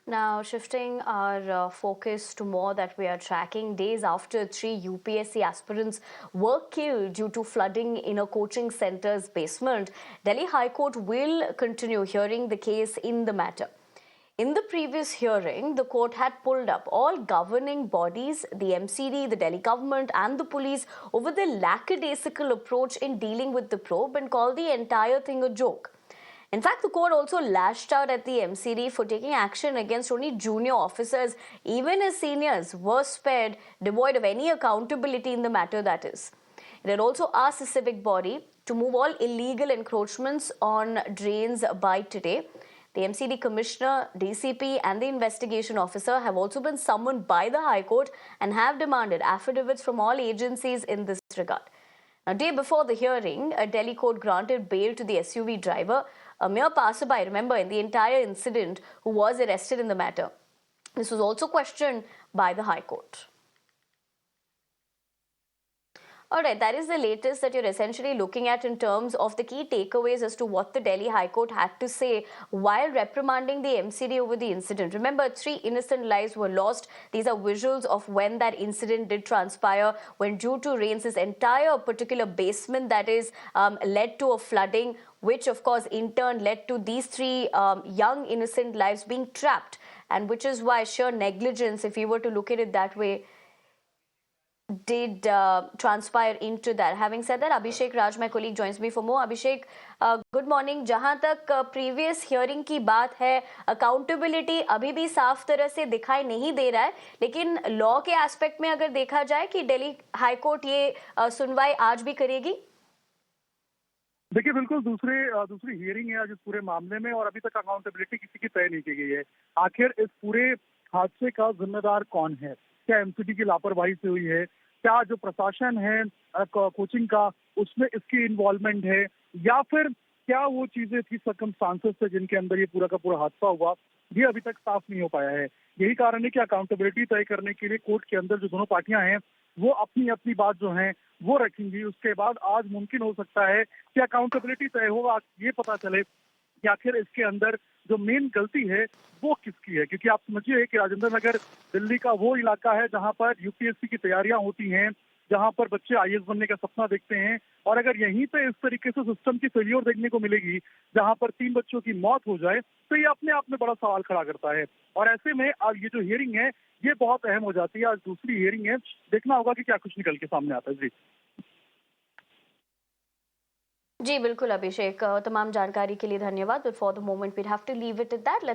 Now, shifting our focus to more that we are tracking, days after three UPSC aspirants were killed due to flooding in a coaching center's basement, Delhi High Court will continue hearing the case in the matter. In the previous hearing, the court had pulled up all governing bodies, the MCD, the Delhi government, and the police over the lackadaisical approach in dealing with the probe and called the entire thing a joke. In fact, the court also lashed out at the MCD for taking action against only junior officers, even as seniors were spared, devoid of any accountability in the matter, that is. It had also asked the civic body to move all illegal encroachments on drains by today. The MCD Commissioner, DCP, and the investigation officer have also been summoned by the High Court and have demanded affidavits from all agencies in this regard. A day before the hearing, a Delhi court granted bail to the SUV driver, a mere passerby, remember, in the entire incident, who was arrested in the matter. This was also questioned by the High Court. All right, that is the latest that you're essentially looking at in terms of the key takeaways as to what the Delhi High Court had to say while reprimanding the MCD over the incident. Remember, 3 innocent lives were lost. These are visuals of when that incident did transpire, when due to rains, this entire particular basement that is led to a flooding, which of course in turn led to these 3 young innocent lives being trapped, and which is why sheer negligence, if you were to look at it that way, did transpire into that. Having said that, Abhishek Raj, my colleague, joins me for more. Abhishek, good morning. जहां तक previous hearing की बात है, accountability अभी भी साफ तरह से दिखाई नहीं दे रहा है, लेकिन लॉ के एस्पेक्ट में अगर देखा जाए कि दिल्ली हाई कोर्ट ये सुनवाई आज भी करेगी. देखिए, बिल्कुल दूसरी हियरिंग है आज इस पूरे मामले में और अभी तक अकाउंटेबिलिटी किसी की तय नहीं की गई है. आखिर इस पूरे हादसे का जिम्मेदार कौन है? क्या एमसीडी की लापरवाही से हुई है? क्या जो प्रशासन है कोचिंग का उसमें इसकी इन्वॉल्वमेंट है, या फिर क्या वो चीजें थी सर्कमस्टांसेस से जिनके अंदर ये पूरा का पूरा हादसा हुआ? ये अभी तक साफ नहीं हो पाया है. यही कारण है कि अकाउंटेबिलिटी तय करने के लिए कोर्ट के अंदर जो दोनों पार्टियां हैं वो अपनी अपनी बात जो है वो रखेंगी. उसके बाद आज मुमकिन हो सकता है कि अकाउंटेबिलिटी तय हो, ये पता चले कि आखिर इसके अंदर जो मेन गलती है वो किसकी है. क्योंकि आप समझिए कि राजेंद्र नगर दिल्ली का वो इलाका है जहां पर यूपीएससी की तैयारियां होती हैं, जहां पर बच्चे आईएएस बनने का सपना देखते हैं, और अगर यहीं पे इस तरीके से सिस्टम की फेलियर देखने को मिलेगी जहां पर 3 बच्चों की मौत हो जाए, तो ये अपने आप में बड़ा सवाल खड़ा करता है. और ऐसे में अब ये जो हियरिंग है ये बहुत अहम हो जाती है. आज दूसरी हियरिंग है, देखना होगा कि क्या कुछ निकल के सामने आता है. जी जी बिल्कुल अभिषेक, तमाम जानकारी के लिए धन्यवाद. But for the moment we have to leave it at that. Let's